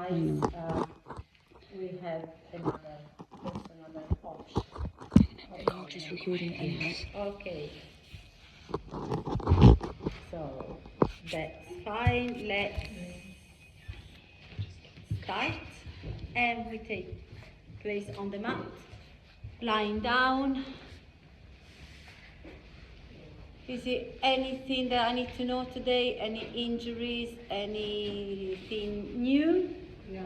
otherwise we have another option. I'm just recording it now. Okay. So that's fine. Let's start. And we take place on the mat, lying down. Is there anything that I need to know today? Any injuries? Anything new? Yeah.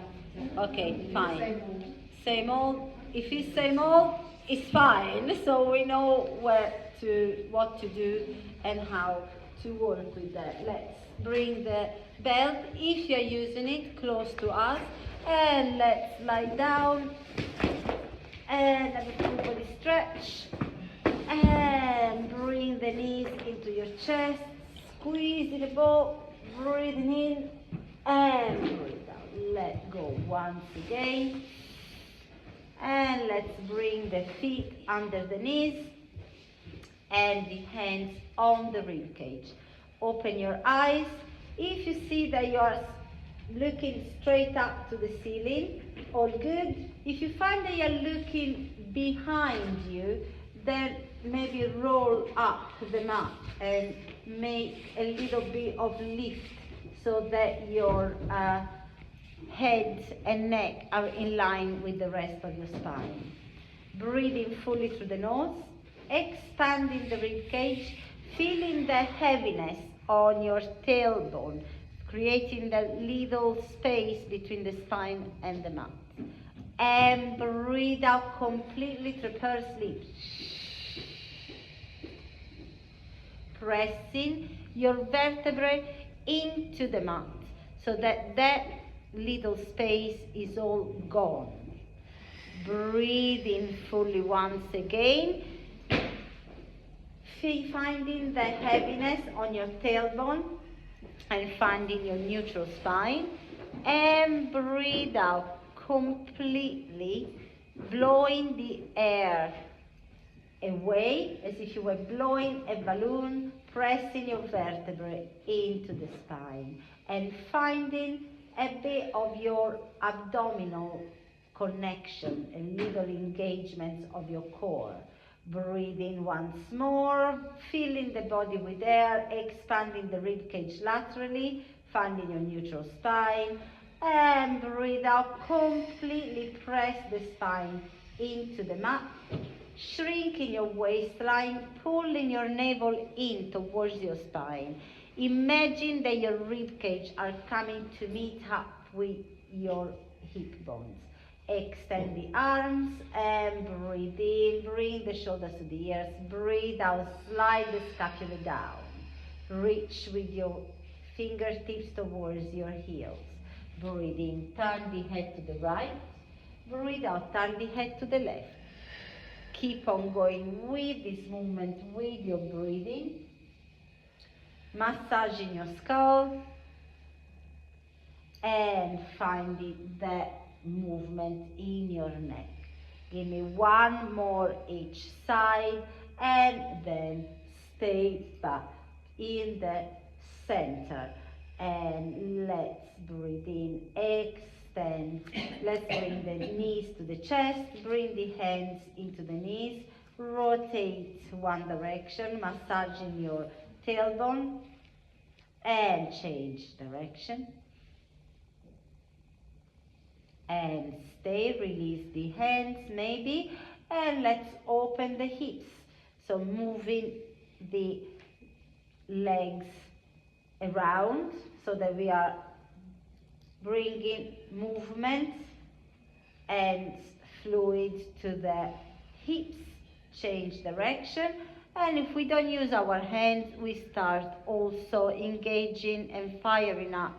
Okay, fine. Same old. If it's same old, it's fine. So we know what to do and how to work with that. Let's bring the belt, if you're using it, close to us, and let's lie down and have a full body stretch. And bring the knees into your chest, squeeze the ball, breathing in and breathe out. Let go once again. And let's bring the feet under the knees and the hands on the rib cage. Open your eyes. If you see that you are looking straight up to the ceiling, all good. If you find that you're looking behind you, then maybe roll up the mat and make a little bit of lift so that your head and neck are in line with the rest of your spine. Breathing fully through the nose, expanding the rib cage, feeling the heaviness on your tailbone, creating that little space between the spine and the mat. And breathe out completely through pursed lips. Pressing your vertebrae into the mat so that that little space is all gone. Breathe in fully once again. Finding the heaviness on your tailbone and finding your neutral spine. And breathe out completely, blowing the air away as if you were blowing a balloon, pressing your vertebrae into the spine and finding a bit of your abdominal connection, a little engagement of your core. Breathing once more, filling the body with air, expanding the ribcage laterally, finding your neutral spine, and breathe out, completely press the spine into the mat, shrinking your waistline, pulling your navel in towards your spine. Imagine that your ribcage are coming to meet up with your hip bones. Extend the arms and breathe in, bring the shoulders to the ears, breathe out, slide the scapula down. Reach with your fingertips towards your heels. Breathe in, turn the head to the right. Breathe out, turn the head to the left. Keep on going with this movement, with your breathing. Massaging your skull and finding that movement in your neck. Give me one more each side and then stay back in the center. And let's breathe in, extend. Let's bring the knees to the chest, bring the hands into the knees, rotate one direction, massaging your tailbone, and change direction. And stay, release the hands maybe, and let's open the hips. So moving the legs around so that we are bringing movement and fluid to the hips. Change direction, and if we don't use our hands, we start also engaging and firing up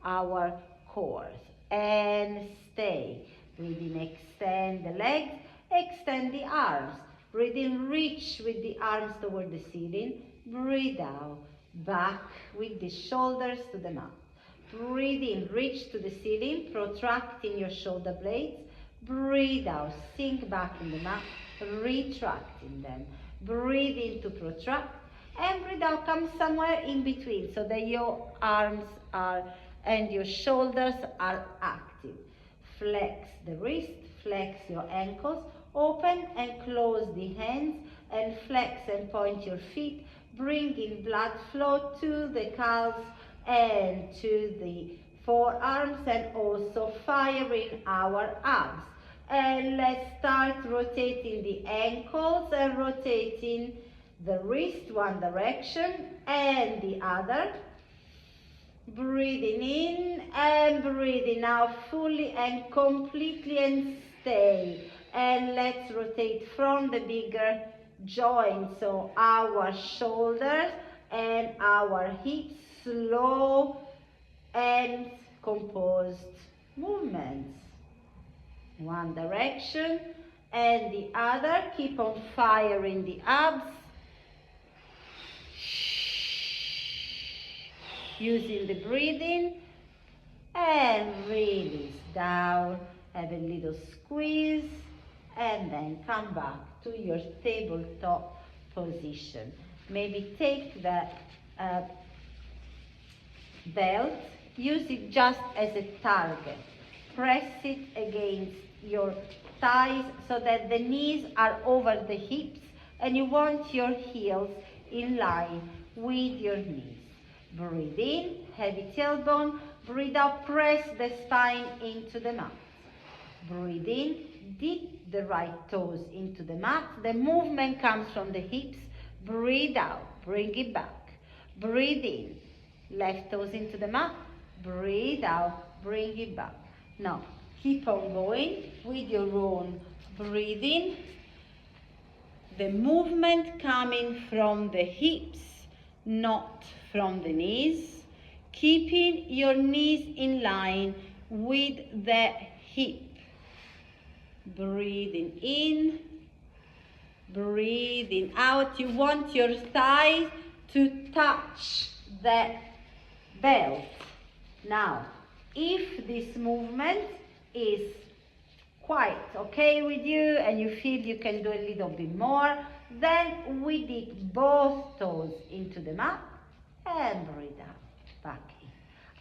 our cores. And stay. Breathing, extend the legs, extend the arms. Breathing, reach with the arms toward the ceiling. Breathe out, back with the shoulders to the mat. Breathe in, reach to the ceiling, protracting your shoulder blades. Breathe out, sink back in the mat, retracting them. Breathe in to protract, and breathe out, come somewhere in between so that your arms are and your shoulders are active. active. Flex the wrist, flex your ankles, open and close the hands, and flex and point your feet, bringing blood flow to the calves and to the forearms, and also firing our abs. And let's start rotating the ankles and rotating the wrist one direction and the other. Breathing in and breathing out fully and completely, and stay. And let's rotate from the bigger joints, so our shoulders and our hips, slow and composed movements. One direction and the other. Keep on firing the abs. Using the breathing, and release down. Have a little squeeze, and then come back to your tabletop position. Maybe take the belt, use it just as a target. Press it against your thighs so that the knees are over the hips, and you want your heels in line with your knees. Breathe in, heavy tailbone. Breathe out, press the spine into the mat. Breathe in, dip the right toes into the mat. The movement comes from the hips. Breathe out, bring it back. Breathe in, left toes into the mat. Breathe out, bring it back. Now, keep on going with your own breathing. The movement coming from the hips, not from the knees. Keeping your knees in line with the hip. Breathing in, breathing out. You want your thighs to touch the belt. Now, if this movement is quite okay with you and you feel you can do a little bit more, then we dip both toes into the mat and breathe out, back in.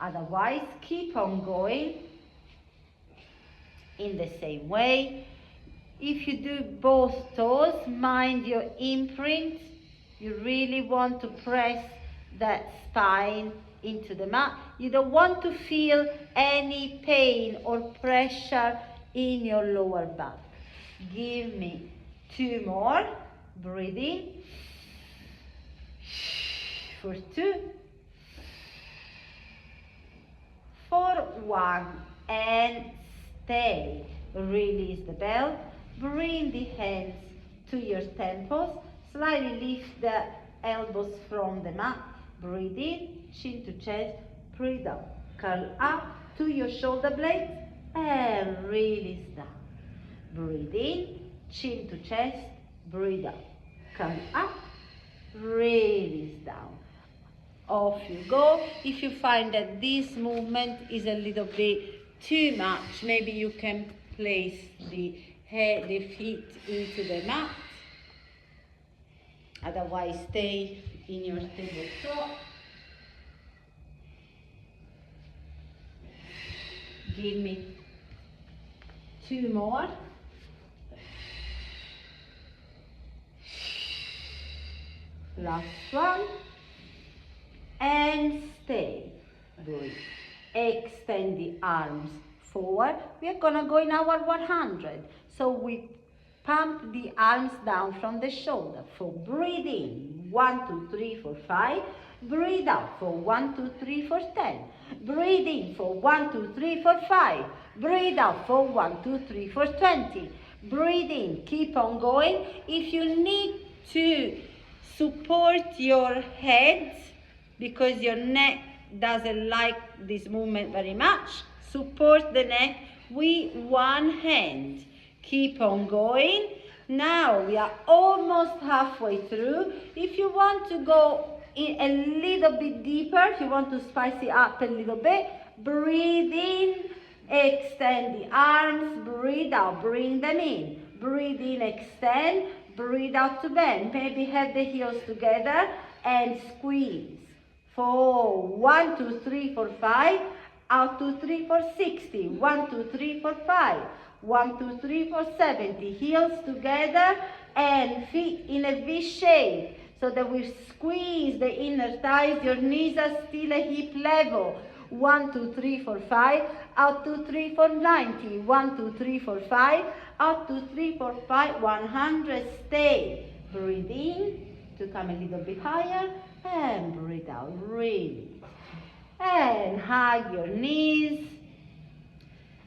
Otherwise, keep on going in the same way. If you do both toes, mind your imprint. You really want to press that spine into the mat. You don't want to feel any pain or pressure in your lower back. Give me 2 more. Breathe in. For 2. For 1. And stay. Release the belt. Bring the hands to your temples. Slightly lift the elbows from the mat. Breathe in, chin to chest. Breathe out. Curl up to your shoulder blades and release down. Breathe in, chin to chest. Breathe out. Curl up, release down. Off you go. If you find that this movement is a little bit too much, maybe you can place the feet into the mat. Otherwise, stay in your tabletop. Give me 2 more. Last one. And stay. Good. Extend the arms forward. We are going to go in our 100. So we pump the arms down from the shoulder. For breathe in, 1, 2, 3, 4, 5. Breathe out for 1, 2, 3, 4, 10. Breathe in for 1, 2, 3, 4, 5. Breathe out for 1, 2, 3, 4, 20. Breathe in, keep on going. If you need to support your head because your neck doesn't like this movement very much, support the neck with one hand. Keep on going. Now we are almost halfway through. If you want to go in a little bit deeper, if you want to spice it up a little bit, breathe in, extend the arms, breathe out, bring them in. Breathe in, extend, breathe out to bend. Maybe have the heels together and squeeze. 4, 1, 2, 3, 4, 5. out to 3 for 60, 1, 2, 3, 4, 5, 1, 2, 3, 4, 70, heels together and feet in a V shape, so that we squeeze the inner thighs, your knees are still at hip level, 1, 2, 3, 4, 5, out to 3, 4, 90, 1, 2, 3, 4, 5, out to 3, 4, 5, 100, stay, breathe in to come a little bit higher, and breathe out, release, and hug your knees,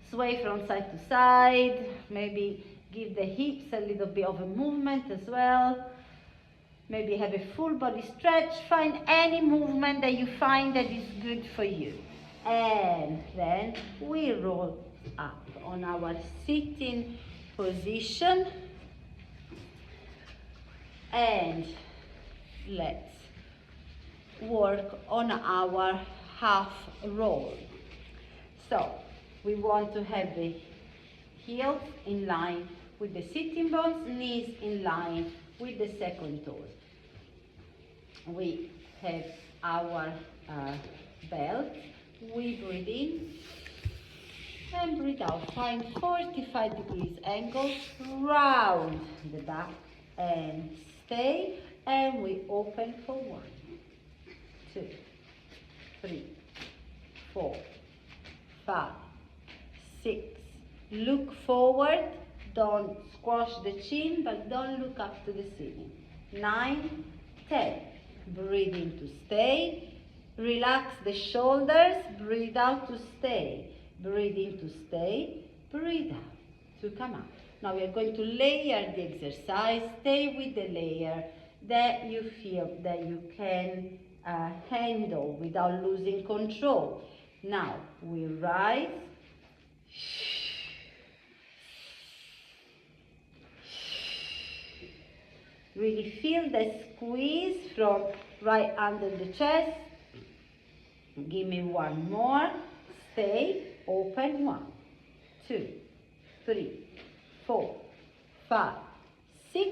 sway from side to side, maybe give the hips a little bit of a movement as well. Maybe have a full body stretch. Find any movement that you find that is good for you. And then we roll up on our sitting position. And let's work on our half roll. So we want to have the heels in line with the sitting bones, knees in line with the second toes. We have our belt. We breathe in and breathe out. Find 45 degrees angle, round the back and stay. And we open for 1, 2, 3, 4, 5, 6. Look forward. Don't squash the chin, but don't look up to the ceiling. 9, 10. Breathe in to stay. Relax the shoulders. Breathe out to stay. Breathe in to stay. Breathe out to come up. Now we are going to layer the exercise. Stay with the layer that you feel that you can handle without losing control. Now we rise. Really feel the squeeze from right under the chest. Give me 1 more. Stay. Open. 1, 2, 3, 4, 5, 6,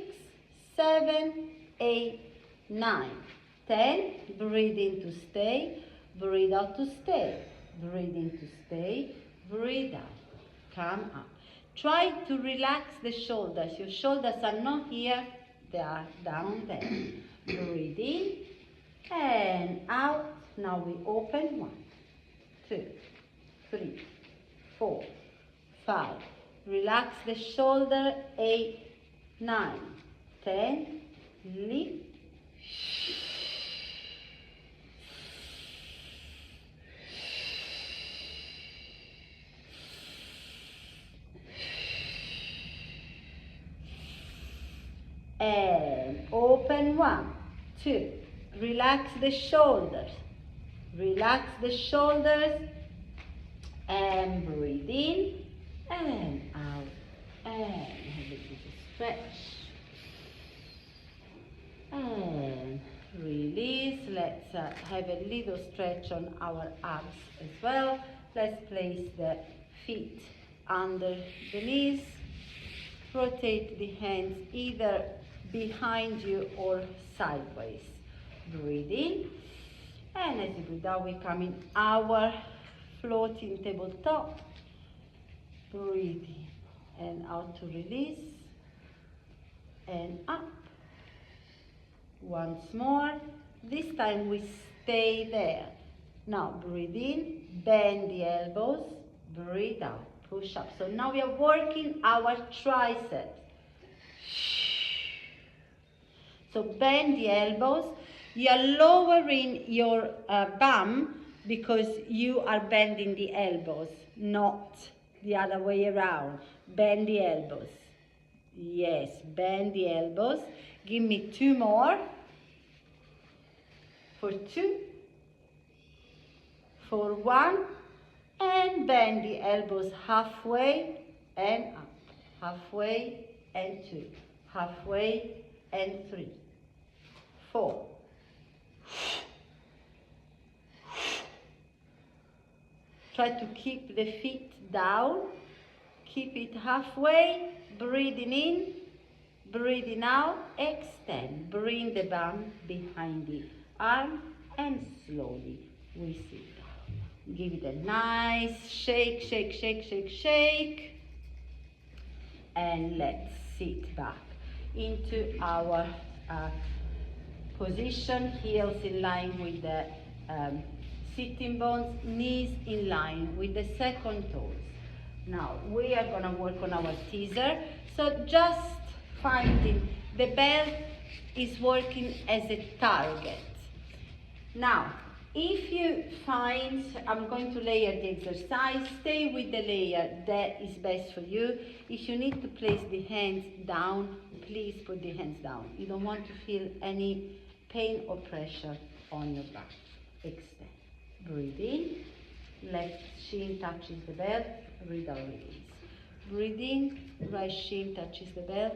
7, 8, 9, 10. Breathe in to stay. Breathe out to stay. Breathe in to stay. Breathe out. Come up. Try to relax the shoulders. Your shoulders are not here. They are down there. Breathe in and out. Now we open. 1, 2, 3, 4, 5. Relax the shoulder. 8, 9, 10. Lift. And open. 1, 2. Relax the shoulders. Relax the shoulders. And breathe in and out. And have a little stretch. And release. Let's have a little stretch on our abs as well. Let's place the feet under the knees. Rotate the hands either behind you or sideways. Breathe in. And as you breathe out, we come in our floating tabletop. Breathe in and out to release. And up. Once more. This time we stay there. Now breathe in, bend the elbows, breathe out, push up. So now we are working our triceps. So bend the elbows. You are lowering your bum because you are bending the elbows, not the other way around. Bend the elbows. Yes, bend the elbows. Give me 2 more. For 2. For 1. And bend the elbows halfway and up. Halfway and 2. Halfway and 3. 4. Try to keep the feet down. Keep it halfway. Breathing in. Breathing out. Extend. Bring the bum behind the arm and slowly we sit down. Give it a nice shake, shake, shake, shake, shake. And let's sit back into our position, heels in line with the sitting bones, knees in line with the second toes. Now we are going to work on our teaser. So just finding the belt is working as a target. Now, if you find, I'm going to layer the exercise, stay with the layer that is best for you. If you need to place the hands down, please put the hands down. You don't want to feel any pain or pressure on your back. Extend. Breathe in. Left shin touches the belt. Breathe out, release. Breathe in. Right shin touches the belt.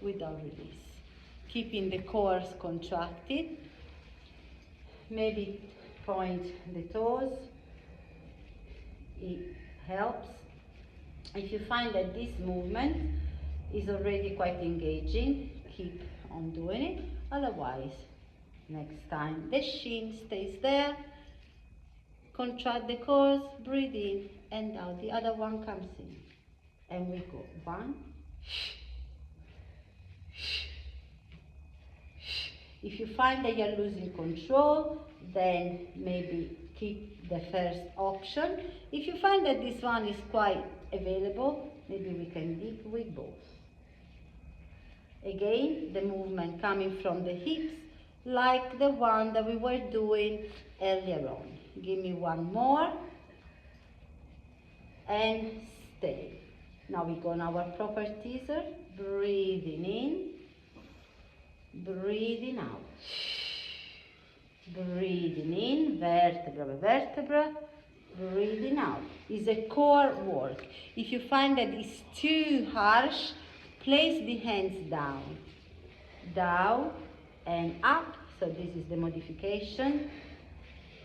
Without release. Keeping the core contracted. Maybe point the toes. It helps. If you find that this movement is already quite engaging, keep on doing it. Otherwise, next time the shin stays there. Contract the core, breathe in and out. The other one comes in. And we go 1. If you find that you're losing control, then maybe keep the first option. If you find that this one is quite available, maybe we can dip with both. Again, the movement coming from the hips, like the one that we were doing earlier on. Give me one more. And stay. Now we go on our proper teaser. Breathing in. Breathing out. Breathing in, vertebra by vertebra. Breathing out. It's a core work. If you find that it's too harsh, place the hands down. Down and up. So this is the modification.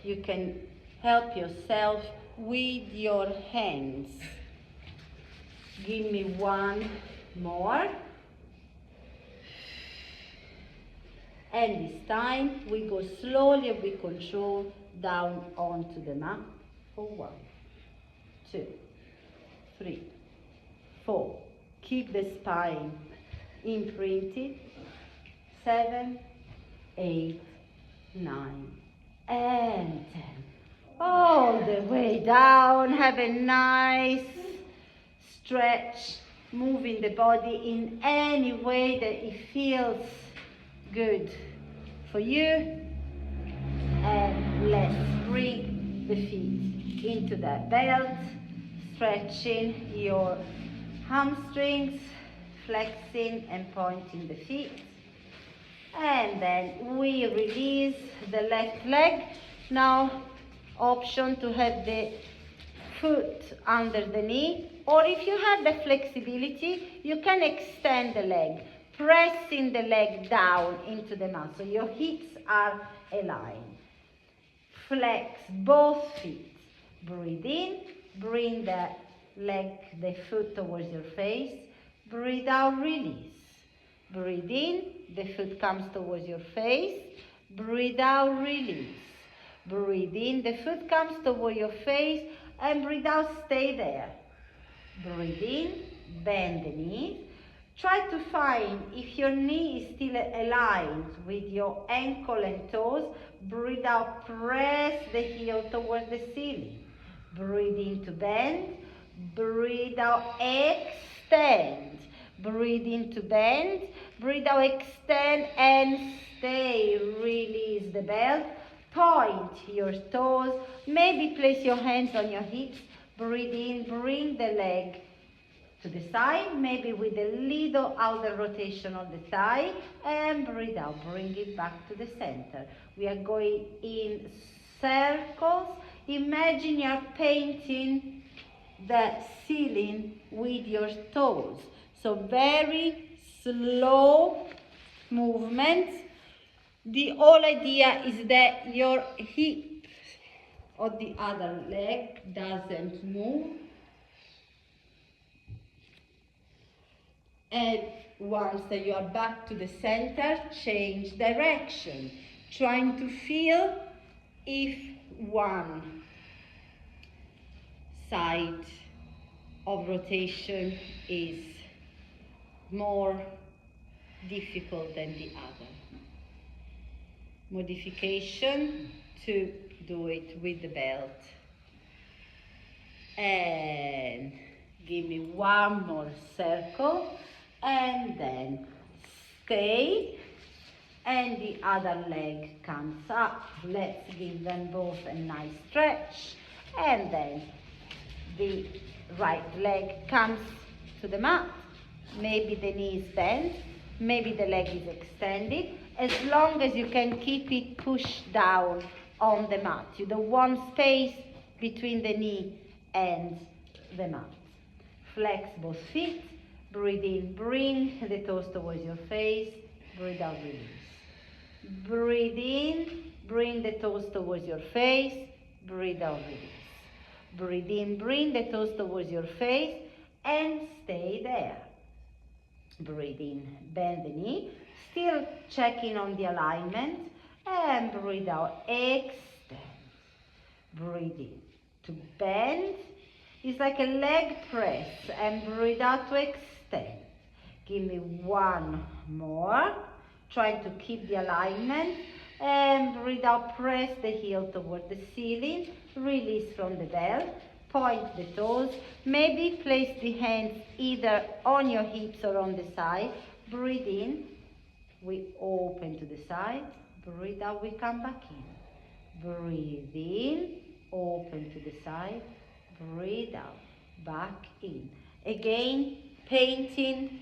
You can help yourself with your hands. Give me one more. And this time we go slowly and with control down onto the mat for 1, 2, 3, 4. Keep the spine imprinted. 7, 8, 9, and 10. All the way down. Have a nice stretch, moving the body in any way that it feels good for you. And let's bring the feet into that belt, stretching your hamstrings, flexing and pointing the feet. And then we release the left leg. Now, option to have the foot under the knee, or if you have the flexibility, you can extend the leg, pressing the leg down into the mat so your hips are aligned. Flex both feet. Breathe in, bring the leg, the foot towards your face. Breathe out, release. Breathe in, the foot comes towards your face. Breathe out, release. Breathe in, the foot comes toward your face, and breathe out, stay there. Breathe in, bend the knees. Try to find if your knee is still aligned with your ankle and toes. Breathe out, press the heel towards the ceiling. Breathe in to bend. Breathe out, extend. Breathe in to bend. Breathe out, extend, and stay. Release the belt. Point your toes. Maybe place your hands on your hips. Breathe in, bring the leg to the side, maybe with a little outer rotation of the thigh, and breathe out, bring it back to the center. We are going in circles. Imagine you're painting the ceiling with your toes. So very slow movements. The whole idea is that your hip or the other leg doesn't move. And once that you are back to the center, change direction, trying to feel if 1, side of rotation is more difficult than the other. Modification to do it with the belt. And give me one more circle, and then stay, and the other leg comes up. Let's give them both a nice stretch, and then the right leg comes to the mat. Maybe the knee is bent, maybe the leg is extended, as long as you can keep it pushed down on the mat. You don't want space between the knee and the mat. Flex both feet, breathe in, bring the toes towards your face, breathe out, release. Breathe in, bring the toes towards your face, breathe out, release. Breathe in, bring the toes towards your face, and stay there. Breathe in, bend the knee, still checking on the alignment, and breathe out, extend. Breathe in to bend. It's like a leg press, and breathe out to extend. Give me one more, trying to keep the alignment, and breathe out, press the heel toward the ceiling, release from the belt, point the toes, maybe place the hands either on your hips or on the side. Breathe in, we open to the side, breathe out, we come back in. Breathe in, open to the side, breathe out, back in. Again, painting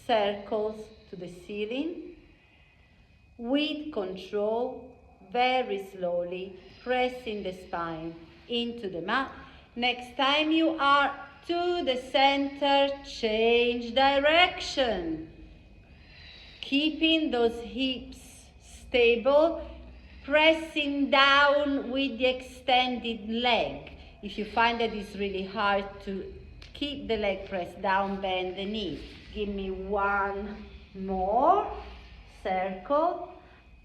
circles to the ceiling with control, very slowly, pressing the spine into the mat. Next time you are to the center, change direction. Keeping those hips stable, pressing down with the extended leg. If you find that it's really hard to keep the leg pressed down, bend the knee. Give me one more circle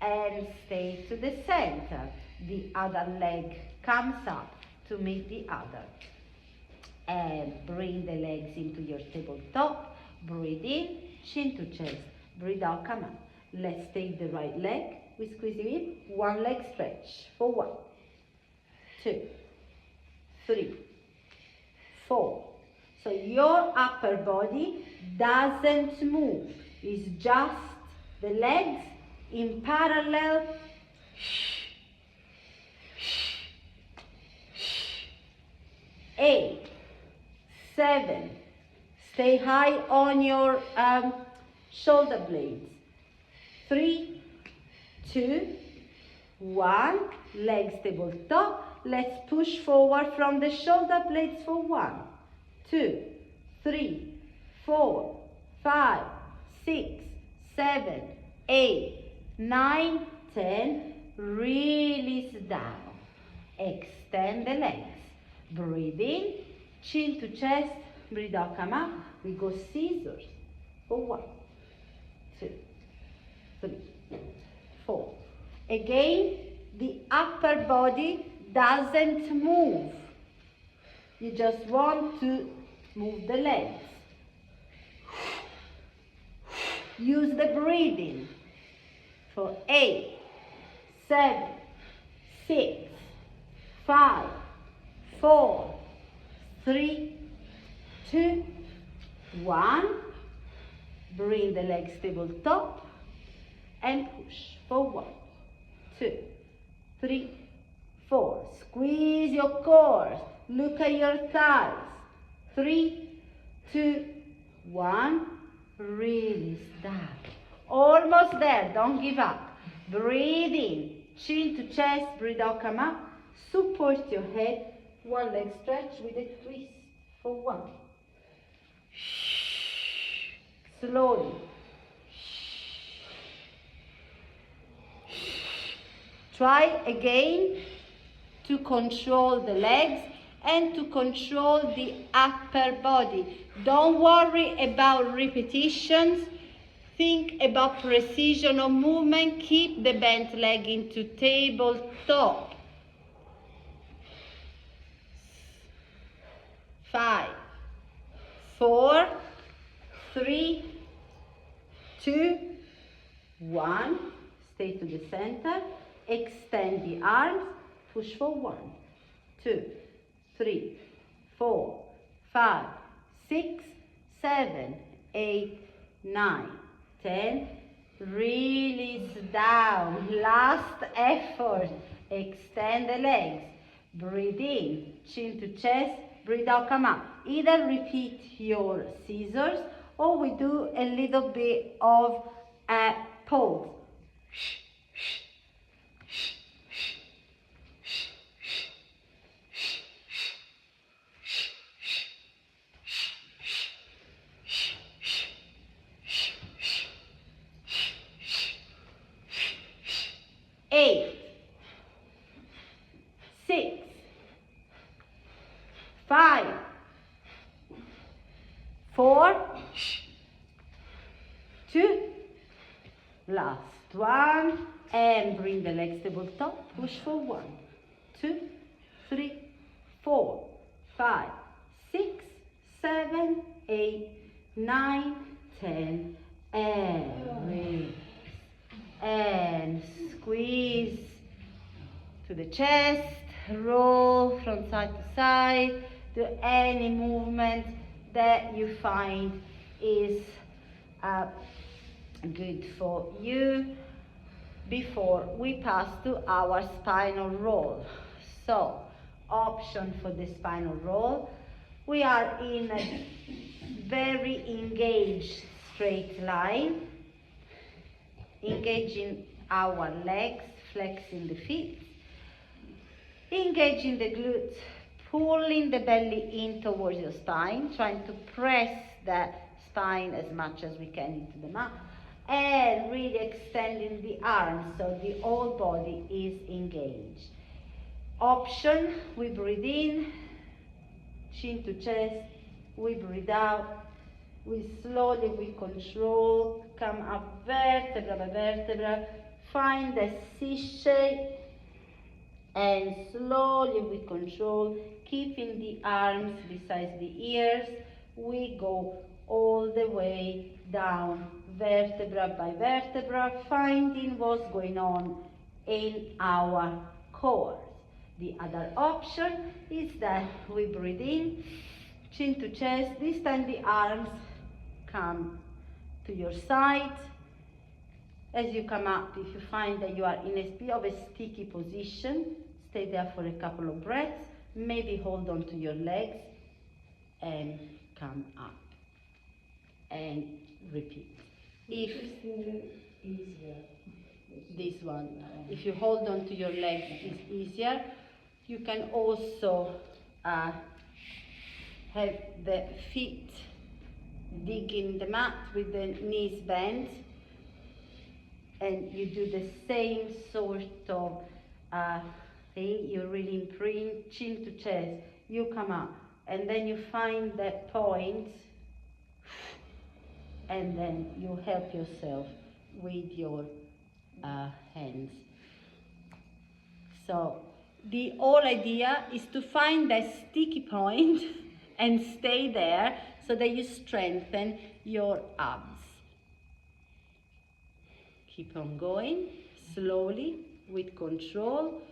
and stay to the center. The other leg comes up to meet the other. And bring the legs into your tabletop. Breathe in, chin to chest. Breathe out, come up. Let's take the right leg. We squeeze it in. One leg stretch for 1, 2, 3, 4. So your upper body doesn't move. It's just the legs in parallel. 8, 7. Stay high on your shoulder blades. 3, 2, 1. Legs tabletop. Let's push forward from the shoulder blades for 1, 2, 3, 4, 5, 6, 7, 8, 9, 10. Release down. Extend the legs. Breathe in, chin to chest. Breathe out, come up. We go scissors for 1, 2, 3, 4. Again, the upper body doesn't move. You just want to move the legs. Use the breathing for 8, 7, 6, 5, 4, 3, 2, 1. Bring the legs tabletop and push for 1, 2, 3, 4. Squeeze your core. Look at your thighs. 3, 2, 1. Release down. Almost there. Don't give up. Breathe in. Chin to chest. Breathe out. Come up. Support your head. One leg stretch with a twist for 1. Slowly. Try again to control the legs and to control the upper body. Don't worry about repetitions. Think about precision of movement. Keep the bent leg into tabletop. 5, 4, 3, 2, 1. Stay to the center. Extend the arms. Push for 1, 2, 3, 4, 5, 6, 7, 8, 9, 10. Release down. Last effort. Extend the legs. Breathe in. Chin to chest. Breathe out. Come up. Either repeat your scissors or we do a little bit of a pause. 8, 6, 5, 4, 2, last one, and bring the legs tabletop, push for 1, 2, 3, 4, 5, 6, 7, 8, 9, 10, and release, and squeeze to the chest, roll from side to side, do any movement that you find is good for you before we pass to our spinal roll. So, option for the spinal roll, we are in a very engaged straight line, engaging our legs, flexing the feet, engaging the glutes, pulling the belly in towards your spine, trying to press that spine as much as we can into the mat, and really extending the arms so the whole body is engaged. Option, we breathe in, chin to chest, we breathe out, we slowly, with control, come up vertebra by vertebra, find the C shape, and slowly, with control, keeping the arms beside the ears, we go all the way down, vertebra by vertebra, finding what's going on in our core. The other option is that we breathe in, chin to chest, this time the arms come to your side. As you come up, if you find that you are in a bit of a sticky position, stay there for a couple of breaths, maybe hold on to your legs and come up and repeat. If this one, if you hold on to your legs, it's easier. You can also have the feet digging the mat with the knees bent, and you do the same sort of thing. You really imprint chin to chest, you come up, and then you find that point, and then you help yourself with your hands. So the whole idea is to find that sticky point and stay there so that you strengthen your abs. Keep on going, slowly, with control.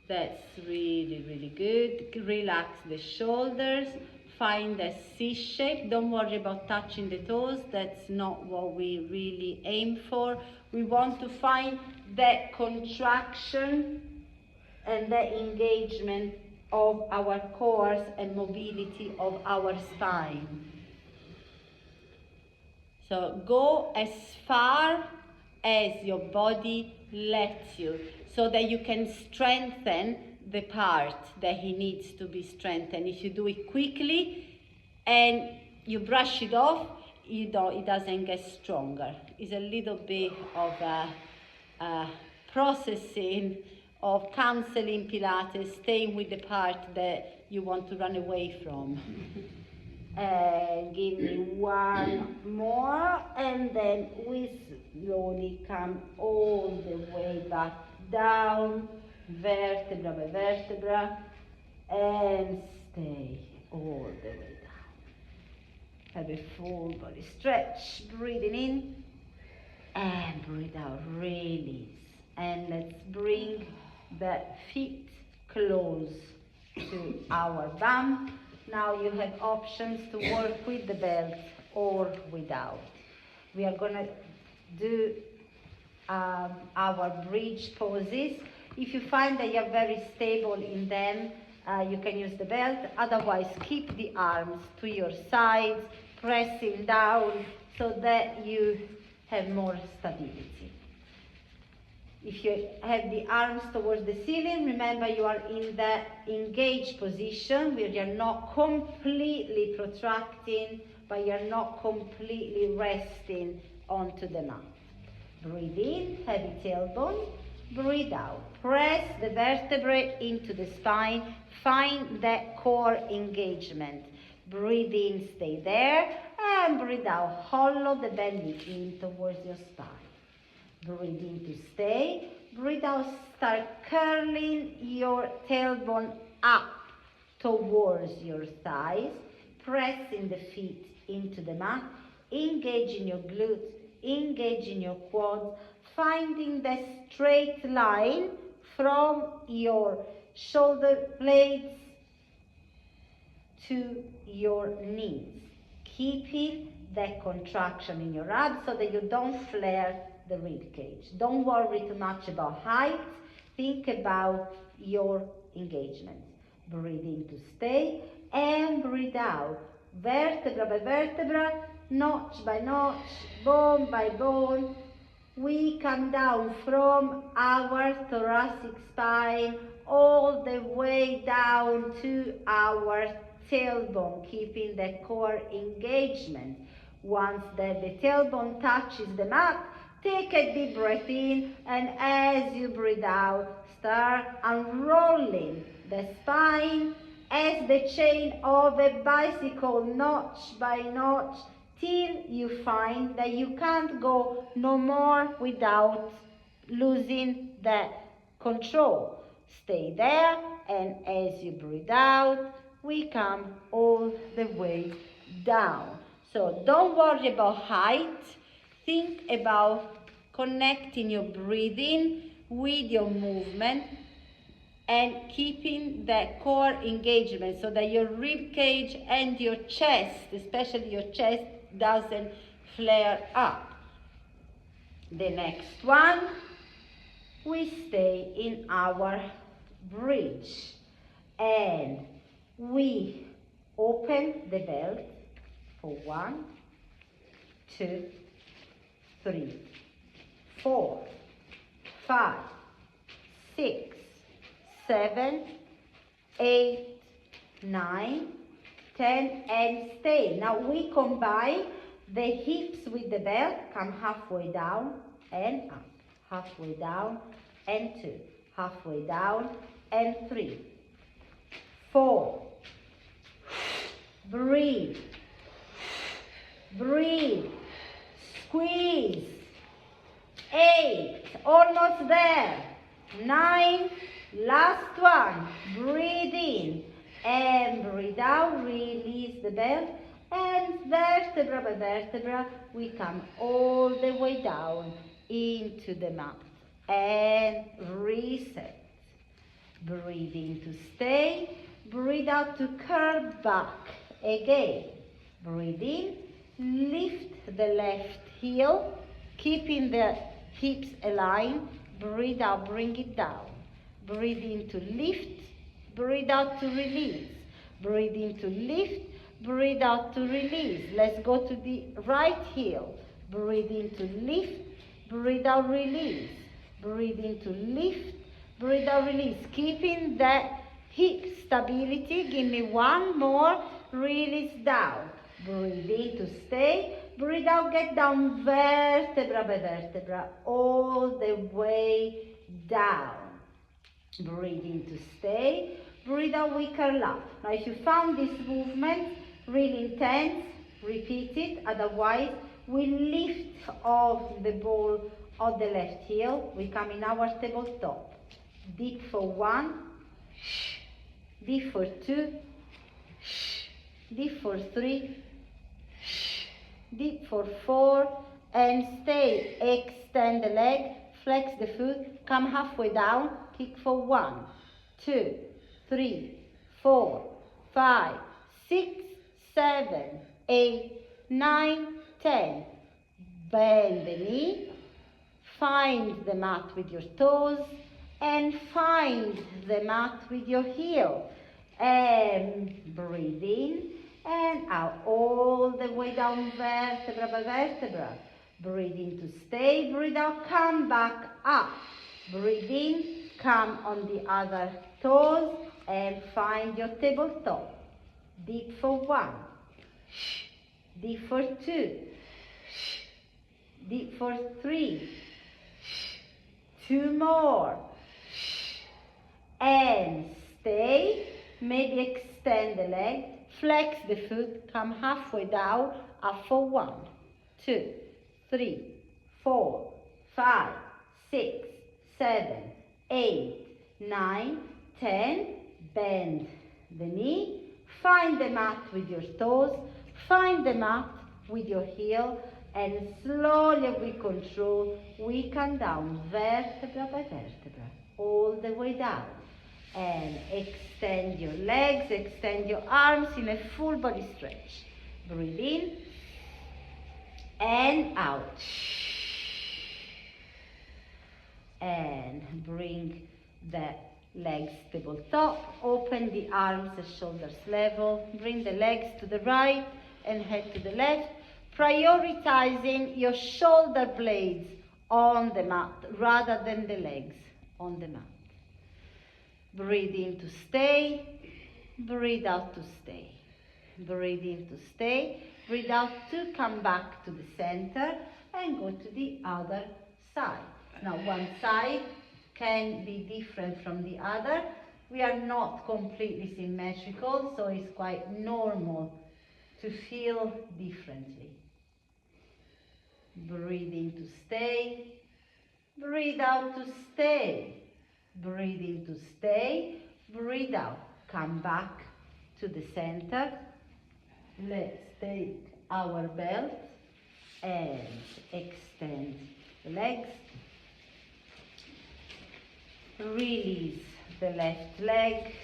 That's really, really good. Relax the shoulders, find a C shape. Don't worry about touching the toes, that's not what we really aim for. We want to find that contraction and the engagement of our cores and mobility of our spine. So go as far as your body lets you, so that you can strengthen the part that he needs to be strengthened. If you do it quickly and you brush it off, it doesn't get stronger. It's a little bit of a processing of counseling Pilates, staying with the part that you want to run away from. Give me one more, and then we slowly come all the way back down, vertebra by vertebra, and stay all the way down. Have a full body stretch, breathing in, and breathe out, release. And let's bring the feet close to our bum. Now you have options to work with the belt or without. We are gonna do our bridge poses. If you find that you're very stable in them, you can use the belt. Otherwise, keep the arms to your sides, pressing down so that you have more stability. If you have the arms towards the ceiling, remember you are in the engaged position where you're not completely protracting, but you're not completely resting onto the mat. Breathe in, heavy tailbone. Breathe out. Press the vertebrae into the spine. Find that core engagement. Breathe in, stay there. And breathe out. Hollow the belly in towards your spine. Breathe in to stay. Breathe out. Start curling your tailbone up towards your thighs. Pressing the feet into the mat. Engaging your glutes. Engaging your quads. Finding the straight line from your shoulder blades to your knees. Keeping that contraction in your abs so that you don't flare the rib cage. Don't worry too much about height. Think about your engagement. Breathe in to stay and breathe out. Vertebra by vertebra, notch by notch, bone by bone. We come down from our thoracic spine all the way down to our tailbone, keeping the core engagement. Once the tailbone touches the mat, take a deep breath in, and as you breathe out, start unrolling the spine as the chain of a bicycle, notch by notch, till you find that you can't go no more without losing the control. Stay there, and as you breathe out, we come all the way down. So don't worry about height. Think about connecting your breathing with your movement and keeping the core engagement so that your rib cage and your chest, especially your chest, doesn't flare up. The next one, we stay in our bridge and we open the belt for 1, 2, 3, 4, 5, 6, 7, 8, 9, 10, and stay. Now we combine the hips with the belt, come halfway down and up, halfway down and 2, halfway down and 3, 4, breathe, breathe, squeeze, 8, almost there, 9, last one, breathe in and breathe out, release the belt, and vertebra by vertebra, we come all the way down into the mat and reset. Breathe in to stay, breathe out to curl back again. Breathe in, lift the left heel, keeping the hips aligned, breathe out, bring it down. Breathe in to lift, breathe out to release. Breathe in to lift, breathe out to release. Let's go to the right heel. Breathe in to lift, breathe out, release. Breathe in to lift, breathe out, release. Keeping that hip stability. Give me one more. Release down. Breathe in to stay. Breathe out, get down vertebra by vertebra, all the way down. Breathe in to stay. Breathe out, we curl up. Now if you found this movement really intense, repeat it. Otherwise, we lift off the ball of the left heel. We come in our tabletop. Deep for 1, deep for 2, deep for 3, deep for 4, and stay. Extend the leg, flex the foot, come halfway down, kick for 1, 2, 3, 4, 5, 6, 7, 8, 9, 10. Bend the knee, find the mat with your toes, and find the mat with your heel. And breathe in and out, all the way down, vertebra by vertebra. Breathe in to stay, breathe out, come back up. Breathe in, come on the other toes, and find your tabletop. Deep for 1, deep for 2, deep for 3, 2 more, and stay. Maybe extend the leg, flex the foot, come halfway down, up for 1, 2, 3, 4, 5, 6, 7, 8, 9, 10. Bend the knee, find the mat with your toes, find the mat with your heel, and slowly with control, we come down vertebra by vertebra, all the way down. And extend your legs, extend your arms in a full body stretch. Breathe in and out. And bring the legs tabletop. Open the arms at shoulders level. Bring the legs to the right and head to the left. Prioritizing your shoulder blades on the mat rather than the legs on the mat. Breathe in to stay, breathe out to stay. Breathe in to stay, breathe out to come back to the center and go to the other side. Now one side can be different from the other. We are not completely symmetrical, so it's quite normal to feel differently. Breathe in to stay, breathe out to stay. Breathe in to stay, breathe out, come back to the center. Let's take our belt and extend the legs. Release the left leg,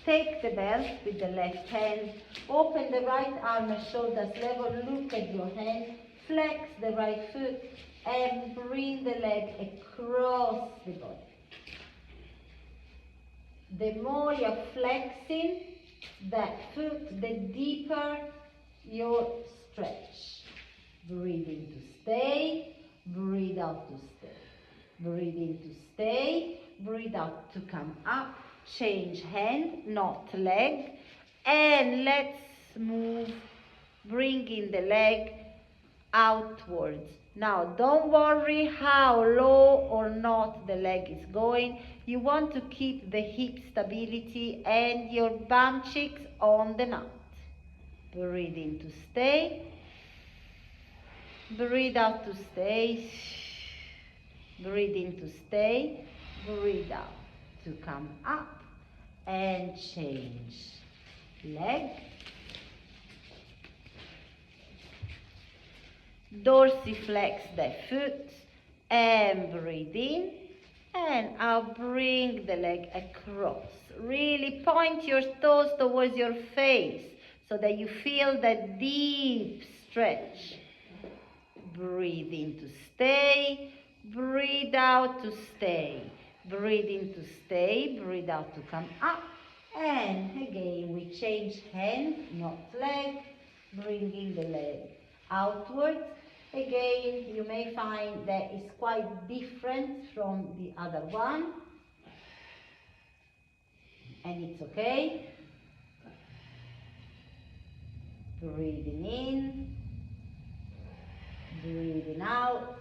take the belt with the left hand, open the right arm at shoulders level, look at your hand, flex the right foot, and bring the leg across the body. The more you're flexing that foot, the deeper your stretch. Breathe in to stay, breathe out to stay. Breathe in to stay, breathe out to come up. Change hand, not leg. And let's move, bringing the leg outwards. Now, don't worry how low or not the leg is going. You want to keep the hip stability and your bum cheeks on the mat. Breathe in to stay. Breathe out to stay. Breathe in to stay. Breathe out to come up. And change leg. Dorsiflex the foot and breathe in, and I'll bring the leg across. Really point your toes towards your face so that you feel that deep stretch. Breathe in to stay, breathe out to stay. Breathe in to stay, breathe out to come up. And again we change hand, not leg, bringing the leg outwards. Again, you may find that it's quite different from the other one, and it's okay. Breathing in, breathing out.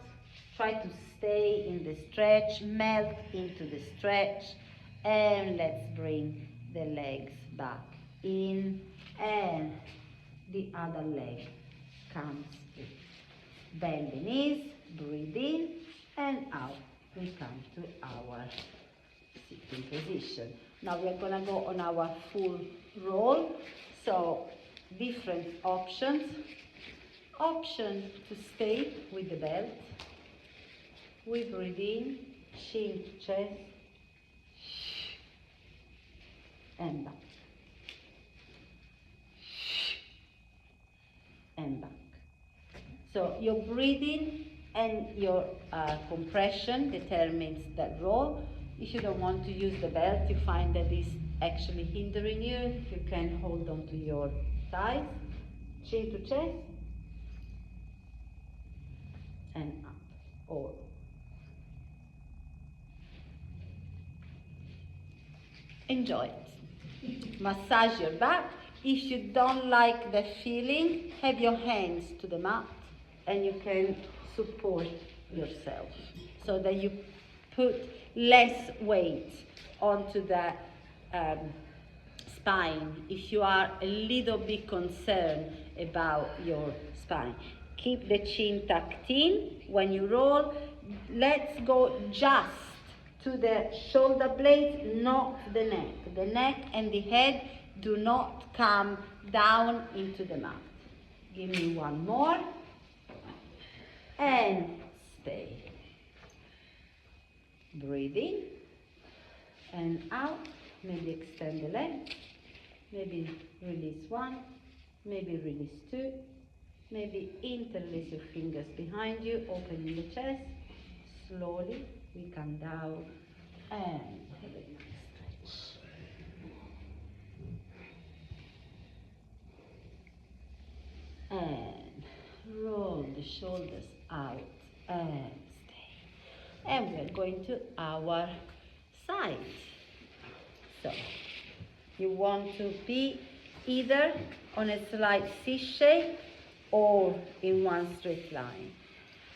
Try to stay in the stretch, melt into the stretch, and let's bring the legs back in, and the other leg comes in. Bend the knees, breathe in, and out. We come to our sitting position. Now we're going to go on our full roll. So different options. Option to stay with the belt. We breathe in, chin to chest, and back. And back. So your breathing and your compression determines that roll. If you don't want to use the belt, you find that it's actually hindering you, you can hold on to your thighs, chin to chest, and up, or enjoy it. Massage your back. If you don't like the feeling, have your hands to the mat and you can support yourself so that you put less weight onto the spine if you are a little bit concerned about your spine. Keep the chin tucked in when you roll. Let's go just to the shoulder blades, not the neck. The neck and the head do not come down into the mat. Give me one more. And stay. Breathe in and out. Maybe extend the legs. Maybe release one. Maybe release two. Maybe interlace your fingers behind you, opening the chest. Slowly we come down and have a nice stretch. And roll the shoulders out and stay. And we're going to our side. So you want to be either on a slight C shape or in one straight line.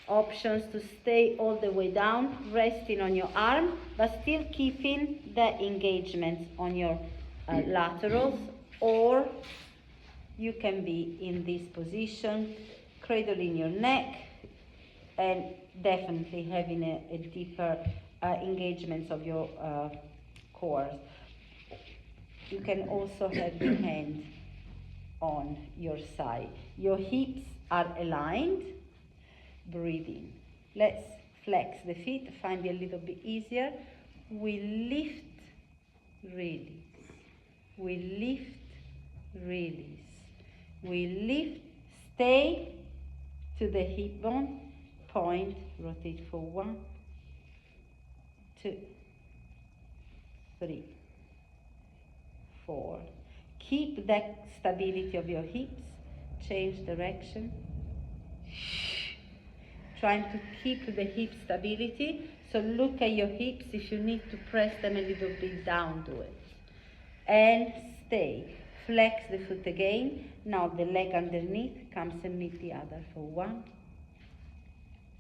Options to stay all the way down, resting on your arm, but still keeping the engagement on your laterals, or you can be in this position, cradling your neck, and definitely having a deeper engagement of your core. You can also have your hand on your side. Your hips are aligned. Breathing. Let's flex the feet, find it a little bit easier. We lift, release. We lift, release. We lift, stay to the hip bone, point, rotate for 1, 2, 3, 4. Keep the stability of your hips, change direction. Trying to keep the hip stability, so look at your hips. If you need to press them a little bit down, do it. And stay. Flex the foot again. Now the leg underneath comes and meet the other for 1,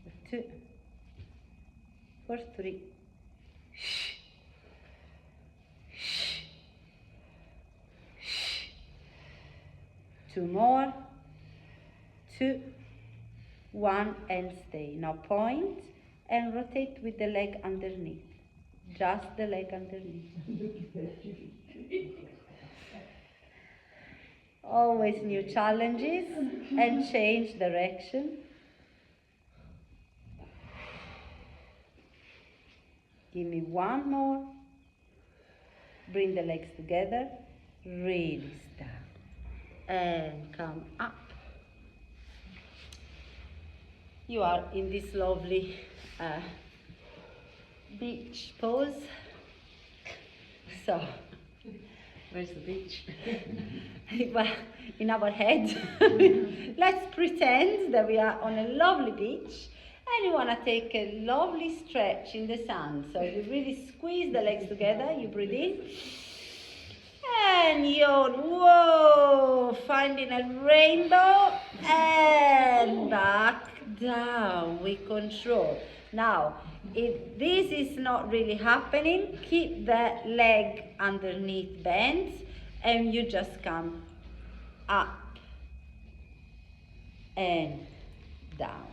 for 2, for 3. 2 more. 2, 1, and stay. Now point and rotate with the leg underneath. Just the leg underneath. Always new challenges and change direction. Give me 1 more. Bring the legs together. Release down. And come up. You are in this lovely beach pose. So, Where's the beach? well, in our head, let's pretend that we are on a lovely beach and you want to take a lovely stretch in the sun. So you really squeeze the legs together, you breathe in and yawn, whoa, finding a rainbow and back down with control. Now, if this is not really happening, keep the leg underneath bent and you just come up and down.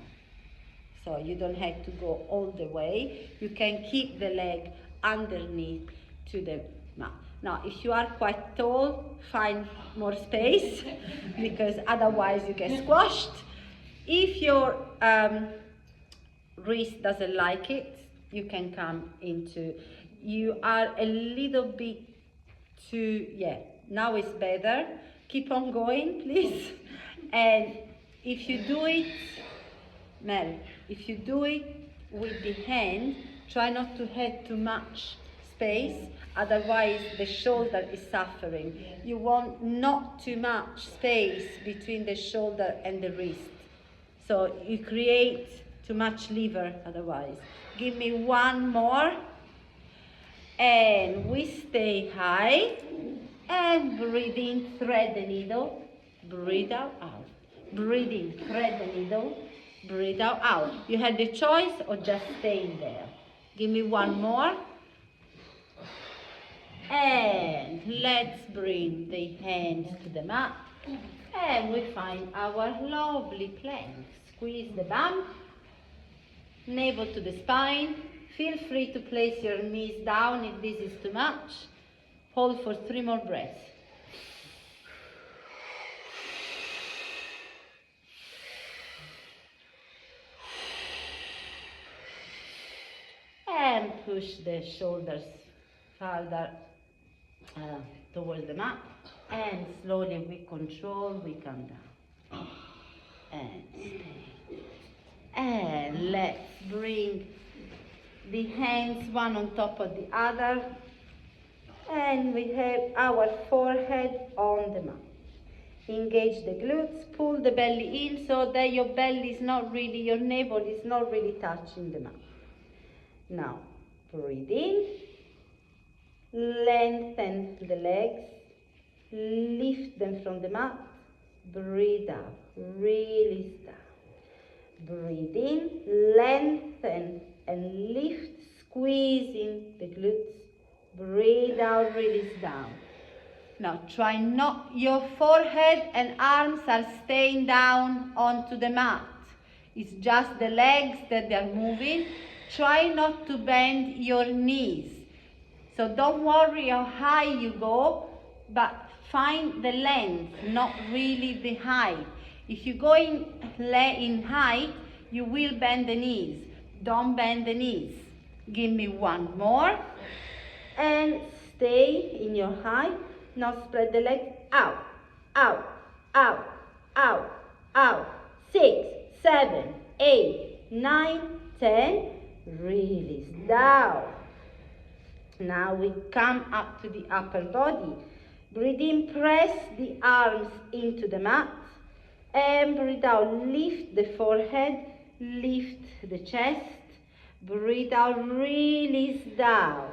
So you don't have to go all the way. You can keep the leg underneath to the mat. Now, if you are quite tall, find more space because otherwise you get squashed. If your wrist doesn't like it, you can come into, you are a little bit too, yeah, now it's better. Keep on going, please. And if you do it, Mel, if you do it with the hand, try not to have too much space, otherwise the shoulder is suffering. You want not too much space between the shoulder and the wrist. So you create too much lever otherwise. Give me one more. And we stay high. And breathe in, thread the needle. Breathe out, out. Breathe in, thread the needle. Breathe out, out. You had the choice or just staying there. Give me one more. And let's bring the hands to the mat. And we find our lovely plank. Squeeze the bum, navel to the spine. Feel free to place your knees down if this is too much. Hold for 3 more breaths. And push the shoulders further towards the mat. And slowly with control, we come down. And stay. And let's bring the hands one on top of the other. And we have our forehead on the mat. Engage the glutes, pull the belly in so that your belly is not really, your navel is not really touching the mat. Now, breathe in, lengthen the legs, lift them from the mat, breathe out, release down. Breathe in, lengthen and lift, squeezing the glutes. Breathe out, release down. Now try not, your forehead and arms are staying down onto the mat. It's just the legs that they are moving. Try not to bend your knees. So don't worry how high you go, but find the length, not really the height. If you go in height, you will bend the knees. Don't bend the knees. Give me one more. And stay in your height. Now spread the legs out, out, out, out, out. 6, 7, 8, 9, 10. Release down. Now we come up to the upper body. Breathe in, press the arms into the mat. And breathe out, lift the forehead, lift the chest. Breathe out, release down.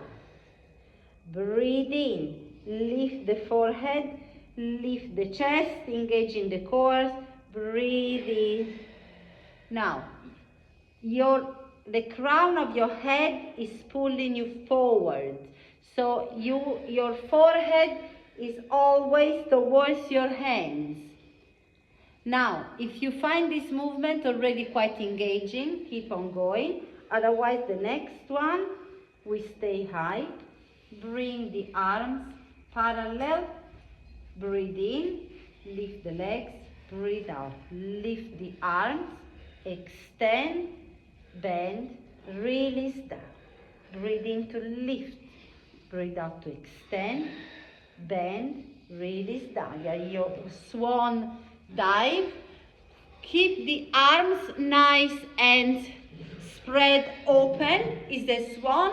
Breathe in, lift the forehead, lift the chest, engaging the core. Breathe in. Now, the crown of your head is pulling you forward. So your forehead is always towards your hands. Now, if you find this movement already quite engaging, keep on going. Otherwise, the next one, we stay high. Bring the arms parallel. Breathe in, lift the legs. Breathe out, lift the arms. Extend, bend, release down. Breathe in to lift. Breathe out to extend, bend, release down. Your swan dive. Keep the arms nice and spread open. Is the swan,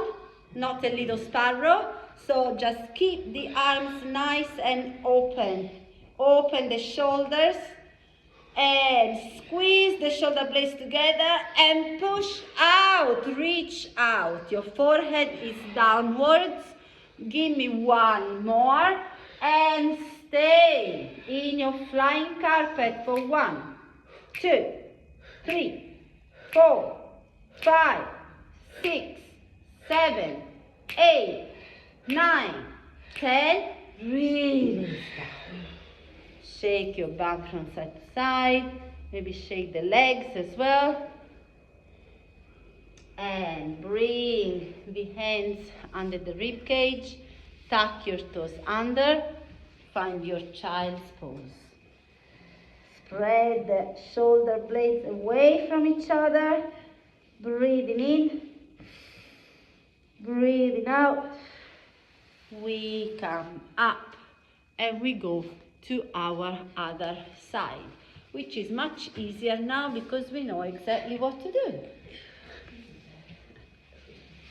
not a little sparrow. So just keep the arms nice and open. Open the shoulders and squeeze the shoulder blades together and push out, reach out. Your forehead is downwards. Give me one more and stay in your flying carpet for 1, 2, 3, 4, 5, 6, 7, 8, 9, 10. Release down. Shake your back from side to side. Maybe shake the legs as well. And bring the hands under the rib cage. Tuck your toes under. Find your child's pose. Spread the shoulder blades away from each other. Breathing in. Breathing out. We come up and we go to our other side, which is much easier now because we know exactly what to do.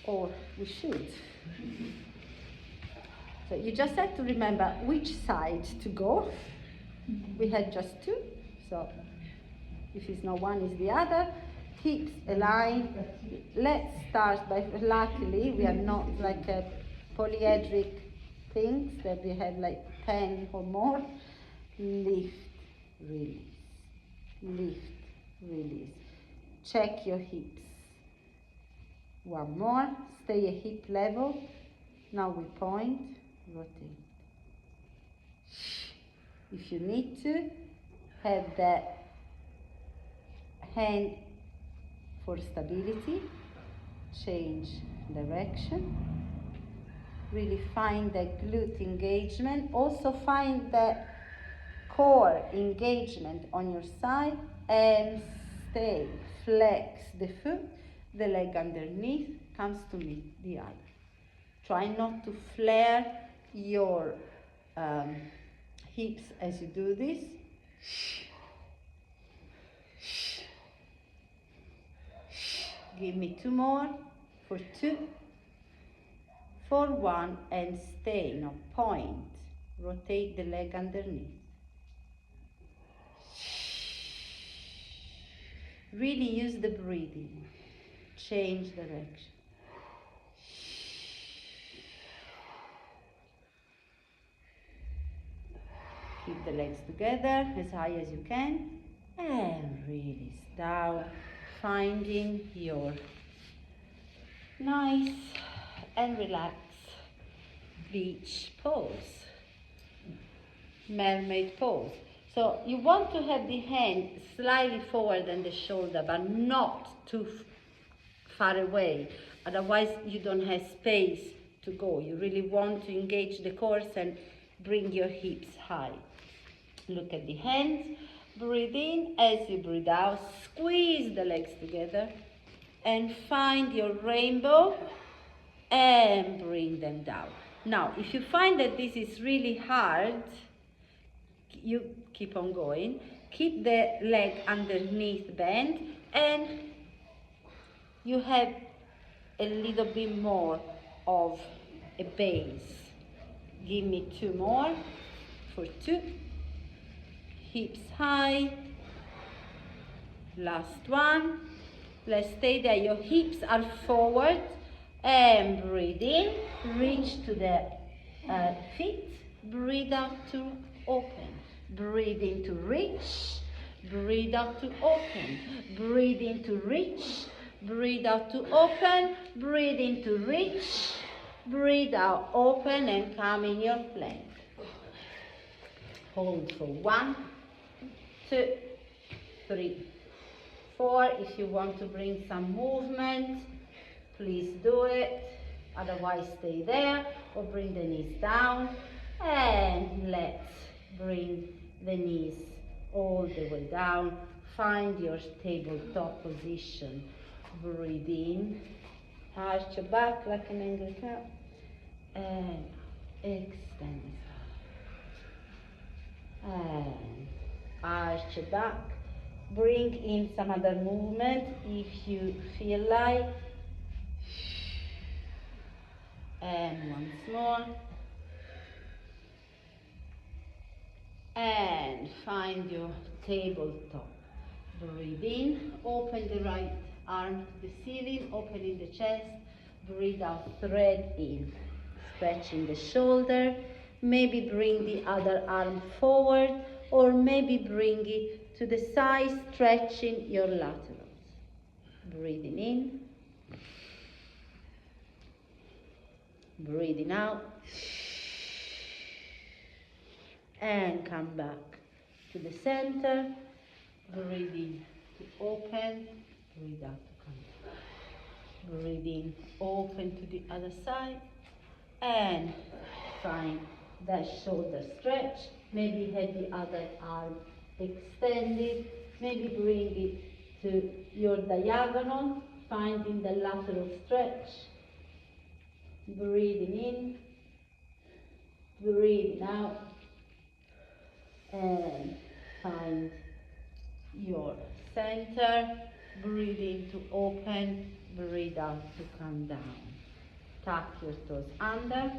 Or we should. So you just have to remember which side to go. We had just two, so if it's not one, it's the other. Hips align. Let's start by, luckily, we are not like a polyhedric things that we have like 10 or more. Lift, release. Lift, release. Check your hips. One more. Stay at hip level. Now we point, rotate. If you need to, have that hand for stability. Change direction. Really find that glute engagement. Also find that core engagement on your side and stay. Flex the foot, the leg underneath comes to meet the other. Try not to flare your hips as you do this. Give me two more for two. For one and stay, now point, rotate the leg underneath. Really use the breathing, change direction. Keep the legs together as high as you can and release down, finding your nice and relax beach pose, mermaid pose. So you want to have the hand slightly forward than the shoulder, but not too far away. Otherwise you don't have space to go. You really want to engage the core and bring your hips high. Look at the hands. Breathe in. As you breathe out, squeeze the legs together and find your rainbow and bring them down. Now, if you find that this is really hard, you keep on going. Keep the leg underneath bend and you have a little bit more of a base. Give me two more for two. Hips high. Last one. Let's stay there. Your hips are forward. And breathe in, reach to the feet, breathe out to open, breathe in to reach, breathe out to open, breathe in to reach, breathe out to open, breathe in to reach, breathe out, open and come in your plank. Hold for 1, 2, 3, 4. If you want to bring some movement, please do it, otherwise stay there or bring the knees down and let's bring the knees all the way down. Find your tabletop position. Breathe in, arch your back like an angry cow and extend and arch your back. Bring in some other movement if you feel like. And once more. And find your tabletop. Breathe in, open the right arm to the ceiling, opening the chest. Breathe out, thread in. Stretching the shoulder. Maybe bring the other arm forward or maybe bring it to the side, stretching your laterals. Breathing in. Breathing out and come back to the center. Breathe in to open, breathe out to come back. Breathe in, open to the other side, and find that shoulder stretch. Maybe have the other arm extended. Maybe bring it to your diagonal, finding the lateral stretch. Breathing in, breathing out, and find your center. Breathe in to open, breathe out to come down. Tuck your toes under,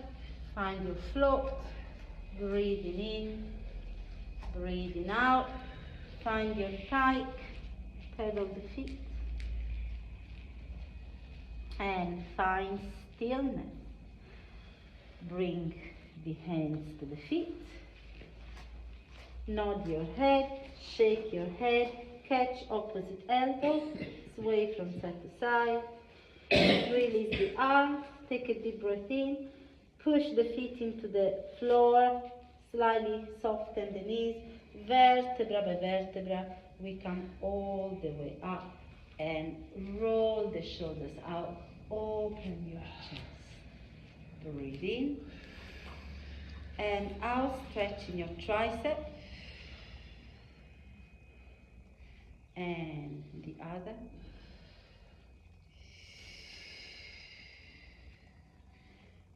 find your float, breathing in, breathing out, find your pike, pedal the feet, and find stillness. Bring the hands to the feet, nod your head, shake your head, catch opposite elbow, sway from side to side, release the arms, take a deep breath in, push the feet into the floor, slightly soften the knees, vertebra by vertebra, we come all the way up and roll the shoulders out, open your chest. Breathe in and out, stretching your tricep. And the other.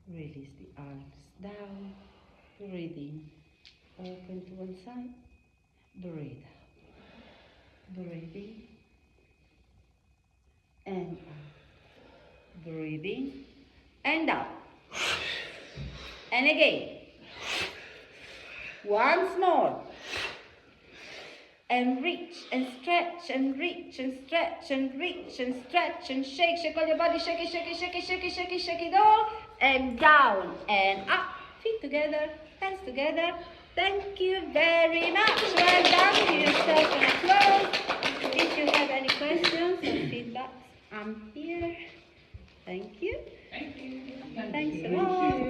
Release the arms down. Breathe in. Open to one side. Breathe out. Breathe in. And out. Breathe in. And out. And again. Once more. And reach and stretch and reach and stretch and reach and stretch and shake, shake all your body, shake it, shake it, shake it, shake it, shake it, shake it all, and down and up, feet together, hands together. Thank you very much. Well done. Give yourself an applause. If you have any questions or feedbacks, I'm here. Thank you. Thank you. Thanks a lot.